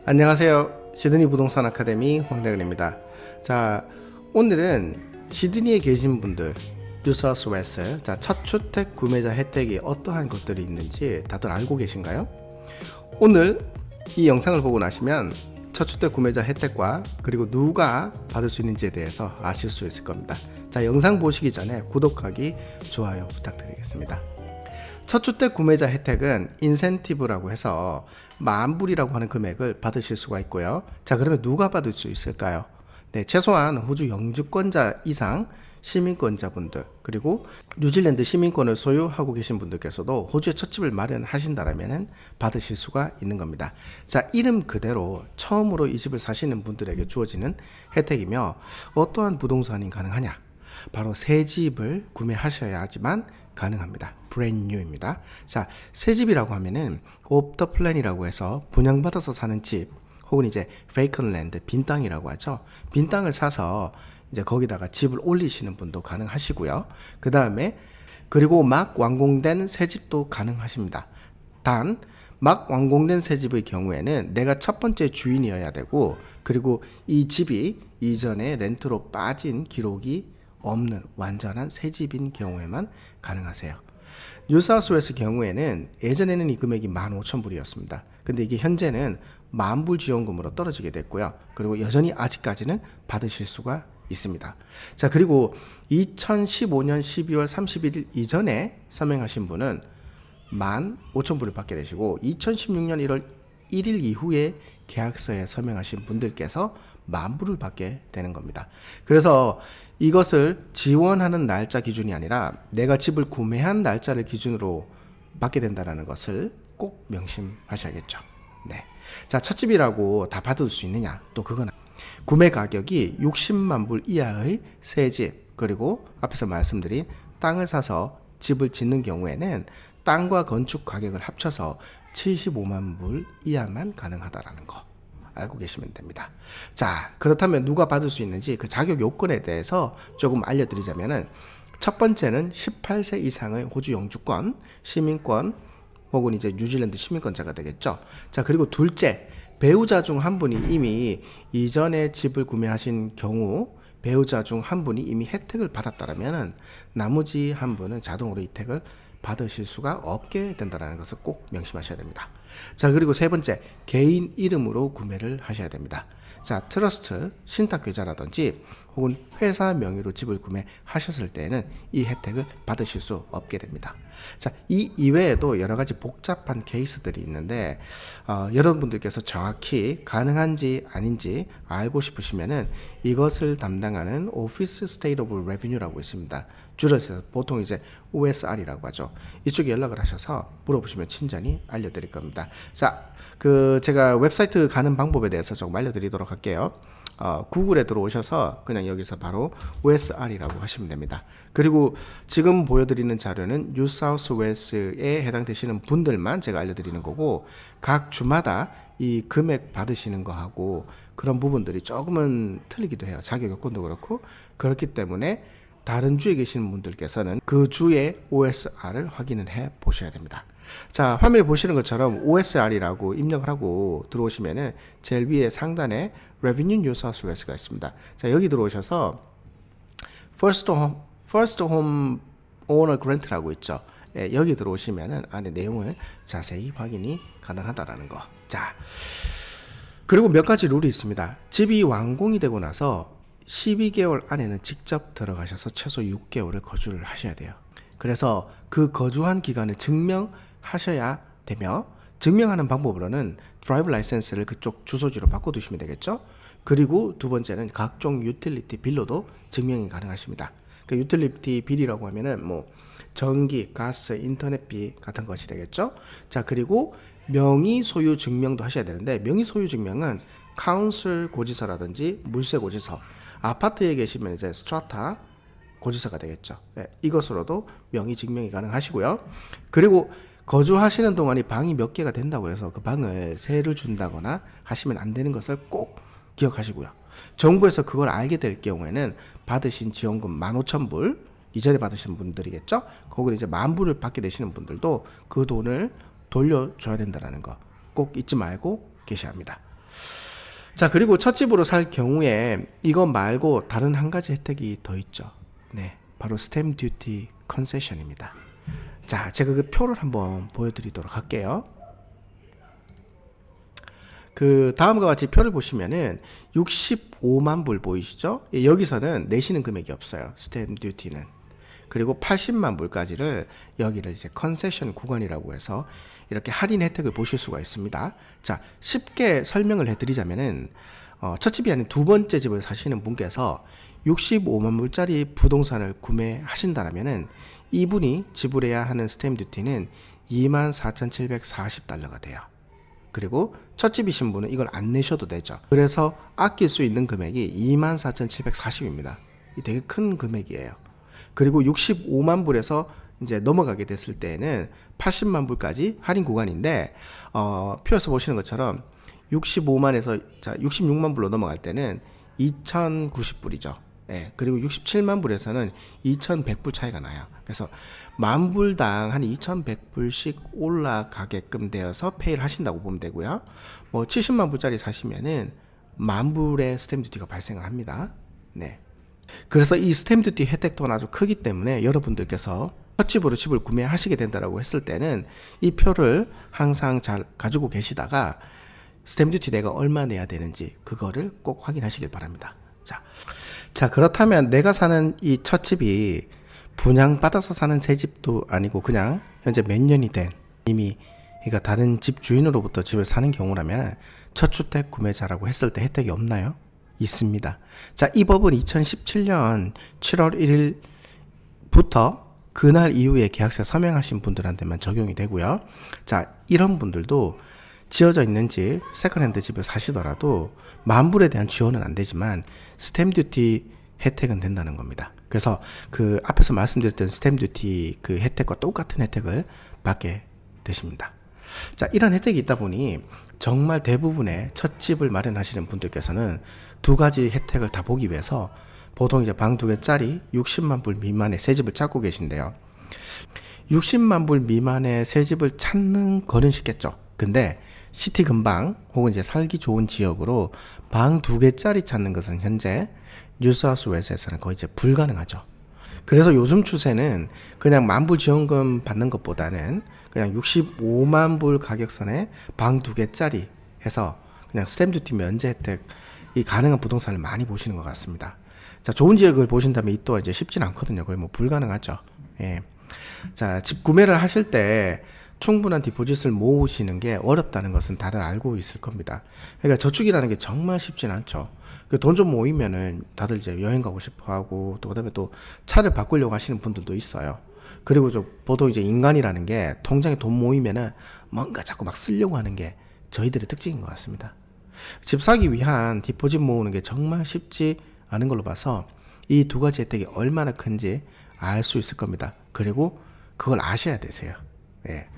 안녕하세요. 시드니 부동산 아카데미 황대근입니다. 자, 오늘은 시드니에 계신 분들, 뉴사우스웨일스, 첫 주택 구매자 혜택이 어떠한 것들이 있는지 다들 알고 계신가요? 오늘 이 영상을 보고 나시면 첫 주택 구매자 혜택과 그리고 누가 받을 수 있는지에 대해서 아실 수 있을 겁니다. 자, 영상 보시기 전에 구독하기, 좋아요 부탁드리겠습니다. 첫 주택 구매자 혜택은 인센티브라고 해서 10,000불이라고 하는 금액을 받으실 수가 있고요. 자, 그러면 누가 받을 수 있을까요? 네, 최소한 호주 영주권자 이상 시민권자분들, 그리고 뉴질랜드 시민권을 소유하고 계신 분들께서도 호주에 첫 집을 마련하신다면 받으실 수가 있는 겁니다. 자, 이름 그대로 처음으로 이 집을 사시는 분들에게 주어지는 혜택이며, 어떠한 부동산이 가능하냐? 바로 새 집을 구매하셔야지만 가능합니다. brand new입니다. 자, 새 집이라고 하면은 off the plan이라고 해서 분양받아서 사는 집, 혹은 이제 vacant land, 빈 땅이라고 하죠. 빈 땅을 사서 이제 거기다가 집을 올리시는 분도 가능하시고요. 그 다음에 그리고 막 완공된 새 집도 가능하십니다. 단 막 완공된 새 집의 경우에는 내가 첫 번째 주인이어야 되고, 그리고 이 집이 이전에 렌트로 빠진 기록이 없는 완전한 새 집인 경우에만 가능하세요. 뉴사우스웨일스 경우에는 예전에는 이 금액이 15,000불이었습니다. 근데 이게 현재는 10,000불 지원금으로 떨어지게 됐고요. 그리고 여전히 아직까지는 받으실 수가 있습니다. 자, 그리고 2015년 12월 31일 이전에 서명하신 분은 15,000불을 받게 되시고, 2016년 1월 1일 이후에 계약서에 서명하신 분들께서 10,000불을 받게 되는 겁니다. 그래서 이것을 지원하는 날짜 기준이 아니라 내가 집을 구매한 날짜를 기준으로 받게 된다는 것을 꼭 명심하셔야겠죠. 네. 자, 첫 집이라고 다 받을 수 있느냐? 또 그건 구매 가격이 60만 불 이하의 새 집, 그리고 앞에서 말씀드린 땅을 사서 집을 짓는 경우에는 땅과 건축 가격을 합쳐서 75만 불 이하만 가능하다라는 거 알고 계시면 됩니다. 자, 그렇다면 누가 받을 수 있는지 그 자격 요건에 대해서 조금 알려드리자면은, 첫 번째는 18세 이상의 호주 영주권, 시민권, 혹은 이제 뉴질랜드 시민권자가 되겠죠. 자, 그리고 둘째, 배우자 중 한 분이 이미 이전에 집을 구매하신 경우 배우자 중 한 분이 이미 혜택을 받았다라면은 나머지 한 분은 자동으로 혜택을 받으실 수가 없게 된다는 것을 꼭 명심하셔야 됩니다. 자, 그리고 세 번째, 개인 이름으로 구매를 하셔야 됩니다. 자, 트러스트, 신탁계좌라든지 혹은 회사 명의로 집을 구매하셨을 때에는 이 혜택을 받으실 수 없게 됩니다. 자, 이 이외에도 여러 가지 복잡한 케이스들이 있는데, 여러분들께서 정확히 가능한지 아닌지 알고 싶으시면은 이것을 담당하는 오피스 스테이트 오브 레비뉴라고 있습니다. 줄여서 보통 이제 OSR이라고 하죠. 이쪽에 연락을 하셔서 물어보시면 친절히 알려드릴 겁니다. 자, 제가 웹사이트 가는 방법에 대해서 조금 알려드리도록 할게요. 구글에 들어오셔서 그냥 여기서 바로 OSR이라고 하시면 됩니다. 그리고 지금 보여드리는 자료는 뉴사우스웨일스에 해당되시는 분들만 제가 알려드리는 거고, 각 주마다 이 금액 받으시는 거하고 그런 부분들이 조금은 틀리기도 해요. 자격 요건도 그렇고. 그렇기 때문에 다른 주에 계시는 분들께서는 그 주의 OSR을 확인을 해 보셔야 됩니다. 자, 화면에 보시는 것처럼 OSR이라고 입력을 하고 들어오시면은 제일 위에 상단에 Revenue New South Wales가 있습니다. 자, 여기 들어오셔서 First Home Owner Grant라고 있죠. 예, 여기 들어오시면은 안에 내용을 자세히 확인이 가능하다라는 거. 자, 그리고 몇 가지 룰이 있습니다. 집이 완공이 되고 나서 12개월 안에는 직접 들어가셔서 최소 6개월을 거주를 하셔야 돼요. 그래서 그 거주한 기간을 증명하셔야 되며, 증명하는 방법으로는 드라이브 라이센스를 그쪽 주소지로 바꿔두시면 되겠죠. 그리고 두 번째는 각종 유틸리티 빌로도 증명이 가능하십니다. 그 유틸리티 빌이라고 하면은 뭐 전기, 가스, 인터넷비 같은 것이 되겠죠. 자, 그리고 명의 소유 증명도 하셔야 되는데, 명의 소유 증명은 카운슬 고지서라든지 물세 고지서, 아파트에 계시면 이제 스트라타 고지서가 되겠죠. 네, 이것으로도 명의 증명이 가능하시고요. 그리고 거주하시는 동안이 방이 몇 개가 된다고 해서 그 방을 세를 준다거나 하시면 안 되는 것을 꼭 기억하시고요. 정부에서 그걸 알게 될 경우에는 받으신 지원금 15,000불, 이전에 받으신 분들이겠죠. 거기를 이제 10,000불을 받게 되시는 분들도 그 돈을 돌려줘야 된다는 거 꼭 잊지 말고 계셔야 합니다. 자, 그리고 첫 집으로 살 경우에 이거 말고 다른 한 가지 혜택이 더 있죠. 네, 바로 스탬프 듀티 컨세션입니다. 자, 제가 그 표를 한번 보여드리도록 할게요. 그 다음과 같이 표를 보시면은 65만 불 보이시죠? 여기서는 내시는 금액이 없어요. 스탬프 듀티는. 그리고 80만 불까지를 여기를 이제 컨세션 구간이라고 해서 이렇게 할인 혜택을 보실 수가 있습니다. 자, 쉽게 설명을 해드리자면은 첫 집이 아닌 두 번째 집을 사시는 분께서 65만 불짜리 부동산을 구매하신다라면은 이분이 지불해야 하는 스탬프 듀티는 24,740달러가 돼요. 그리고 첫 집이신 분은 이걸 안 내셔도 되죠. 그래서 아낄 수 있는 금액이 24,740입니다. 이 되게 큰 금액이에요. 그리고 65만 불에서 이제 넘어가게 됐을 때에는 80만 불까지 할인 구간인데 표에서 보시는 것처럼 65만에서 자 66만 불로 넘어갈 때는 2,090불이죠. 예, 그리고 67만 불에서는 2,100불 차이가 나요. 그래서 만 불당 한 2,100불씩 올라가게끔 되어서 페이를 하신다고 보면 되고요. 뭐 70만 불짜리 사시면은 만 불의 스탬프 듀티가 발생을 합니다. 네. 그래서 이 스탬프 듀티 혜택 또한 아주 크기 때문에 여러분들께서 첫 집으로 집을 구매하시게 된다라고 했을 때는 이 표를 항상 잘 가지고 계시다가 스탬프 듀티 내가 얼마 내야 되는지 그거를 꼭 확인하시길 바랍니다. 자, 그렇다면 내가 사는 이 첫 집이 분양받아서 사는 새 집도 아니고 그냥 현재 몇 년이 된 이미 그러니까 다른 집 주인으로부터 집을 사는 경우라면 첫 주택 구매자라고 했을 때 혜택이 없나요? 있습니다. 자, 이 법은 2017년 7월 1일부터 그날 이후에 계약서 서명하신 분들한테만 적용이 되고요. 자, 이런 분들도 지어져 있는 집, 세컨핸드 집을 사시더라도 만불에 대한 지원은 안 되지만 스탬프 듀티 혜택은 된다는 겁니다. 그래서 그 앞에서 말씀드렸던 스탬프 듀티 그 혜택과 똑같은 혜택을 받게 되십니다. 자, 이런 혜택이 있다 보니 정말 대부분의 첫 집을 마련하시는 분들께서는 두 가지 혜택을 다 보기 위해서 보통 이제 방 2개짜리 60만 불 미만의 새 집을 찾고 계신데요. 60만 불 미만의 새 집을 찾는 거는 쉽겠죠. 근데 시티 근방 혹은 이제 살기 좋은 지역으로 방 2개짜리 찾는 것은 현재 뉴사우스웨일스에서는 거의 이제 불가능하죠. 그래서 요즘 추세는 그냥 만불 지원금 받는 것보다는 그냥 65만 불 가격선에 방 2개짜리 해서 그냥 스탬프 듀티 면제 혜택이 가능한 부동산을 많이 보시는 것 같습니다. 자, 좋은 지역을 보신다면 이 또한 이제 쉽진 않거든요. 거의 뭐 불가능하죠. 예. 자, 집 구매를 하실 때 충분한 디포짓을 모으시는 게 어렵다는 것은 다들 알고 있을 겁니다. 그러니까 저축이라는 게 정말 쉽진 않죠. 그 돈 좀 모이면은 다들 이제 여행 가고 싶어 하고 또 그다음에 또 차를 바꾸려고 하시는 분들도 있어요. 그리고 보통 이제 인간이라는 게 통장에 돈 모이면은 뭔가 자꾸 막 쓰려고 하는 게 저희들의 특징인 것 같습니다. 집 사기 위한 디포짓 모으는 게 정말 쉽지 않은 걸로 봐서 이 두 가지 혜택이 얼마나 큰지 알 수 있을 겁니다. 그리고 그걸 아셔야 되세요. 예.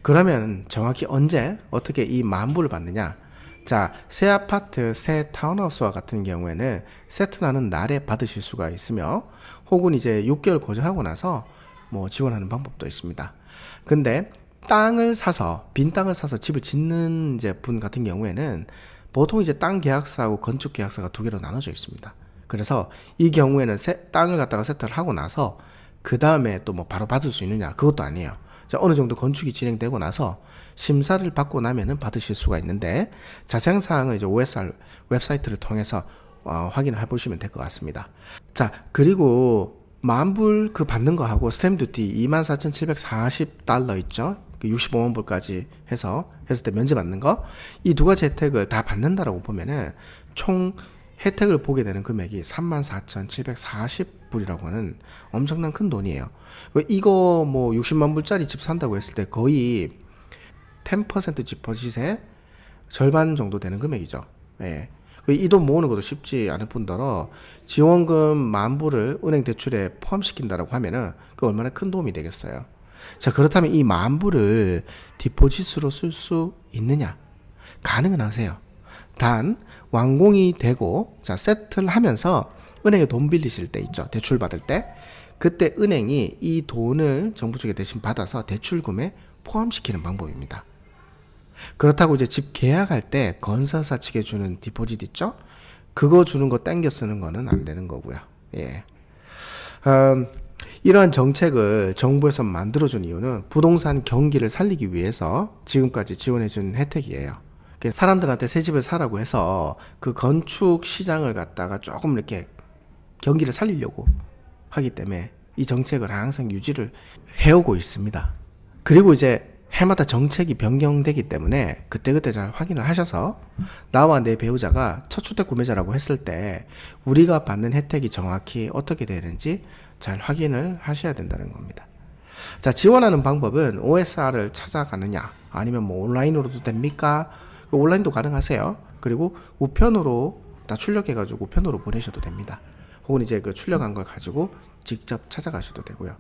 그러면 정확히 언제 어떻게 이 만불을 받느냐? 자, 새 아파트, 새 타운하우스와 같은 경우에는 세트나는 날에 받으실 수가 있으며 혹은 이제 6개월 거주하고 나서 뭐 지원하는 방법도 있습니다. 근데 땅을 사서 빈 땅을 사서 집을 짓는 이제 분 같은 경우에는 보통 이제 땅 계약서하고 건축 계약서가 두 개로 나눠져 있습니다. 그래서 이 경우에는 땅을 갖다가 세트를 하고 나서 그 다음에 또 뭐 바로 받을 수 있느냐? 그것도 아니에요. 자, 어느 정도 건축이 진행되고 나서 심사를 받고 나면은 받으실 수가 있는데 자세한 사항은 이제 OSR 웹사이트를 통해서 확인을 해보시면 될 것 같습니다. 자, 그리고 만불 그 받는 거 하고 스탬프 듀티 24,740달러 있죠? 65만 불까지 해서 했을 때 면제 받는 거 이 두 가지 혜택을 다 받는다라고 보면은 총 혜택을 보게 되는 금액이 34,740불이라고 하는 엄청난 큰 돈이에요. 이거 뭐 60만 불짜리 집 산다고 했을 때 거의 10% 디포짓의 절반 정도 되는 금액이죠. 예. 이 돈 모으는 것도 쉽지 않을 뿐더러 지원금 만불을 은행 대출에 포함시킨다라고 하면은 그 얼마나 큰 도움이 되겠어요. 자, 그렇다면 이 만불을 디포짓으로 쓸 수 있느냐? 가능은 하세요. 단 완공이 되고 자, 세트를 하면서 은행에 돈 빌리실 때 있죠. 대출 받을 때 그때 은행이 이 돈을 정부 쪽에 대신 받아서 대출금에 포함시키는 방법입니다. 그렇다고 이제 집 계약할 때 건설사 측에 주는 디포짓 있죠? 그거 주는 거 땡겨 쓰는 거는 안 되는 거고요. 예. 이러한 정책을 정부에서 만들어준 이유는 부동산 경기를 살리기 위해서 지금까지 지원해준 혜택이에요. 사람들한테 새 집을 사라고 해서 그 건축 시장을 갖다가 조금 이렇게 경기를 살리려고 하기 때문에 이 정책을 항상 유지를 해오고 있습니다. 그리고 이제 해마다 정책이 변경되기 때문에 그때그때 잘 확인을 하셔서 나와 내 배우자가 첫 주택 구매자라고 했을 때 우리가 받는 혜택이 정확히 어떻게 되는지 잘 확인을 하셔야 된다는 겁니다. 자, 지원하는 방법은 OSR을 찾아가느냐 아니면 뭐 온라인으로도 됩니까? 온라인도 가능하세요. 그리고 우편으로 다 출력해가지고 우편으로 보내셔도 됩니다. 혹은 이제 그 출력한 걸 가지고 직접 찾아가셔도 되고요.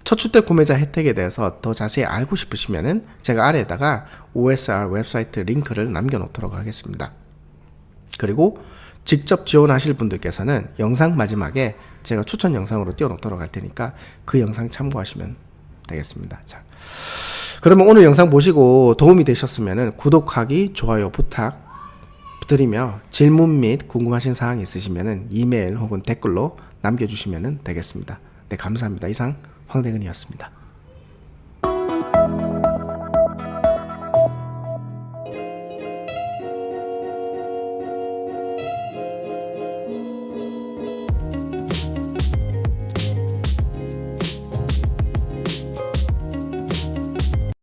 첫 주택 구매자 혜택에 대해서 더 자세히 알고 싶으시면은 제가 아래에다가 OSR 웹사이트 링크를 남겨놓도록 하겠습니다. 그리고 직접 지원하실 분들께서는 영상 마지막에 제가 추천 영상으로 띄워놓도록 할 테니까 그 영상 참고하시면 되겠습니다. 자, 그러면 오늘 영상 보시고 도움이 되셨으면은 구독하기, 좋아요 부탁드리며 질문 및 궁금하신 사항이 있으시면은 이메일 혹은 댓글로 남겨주시면 되겠습니다. 네, 감사합니다. 이상 황대근이었습니다.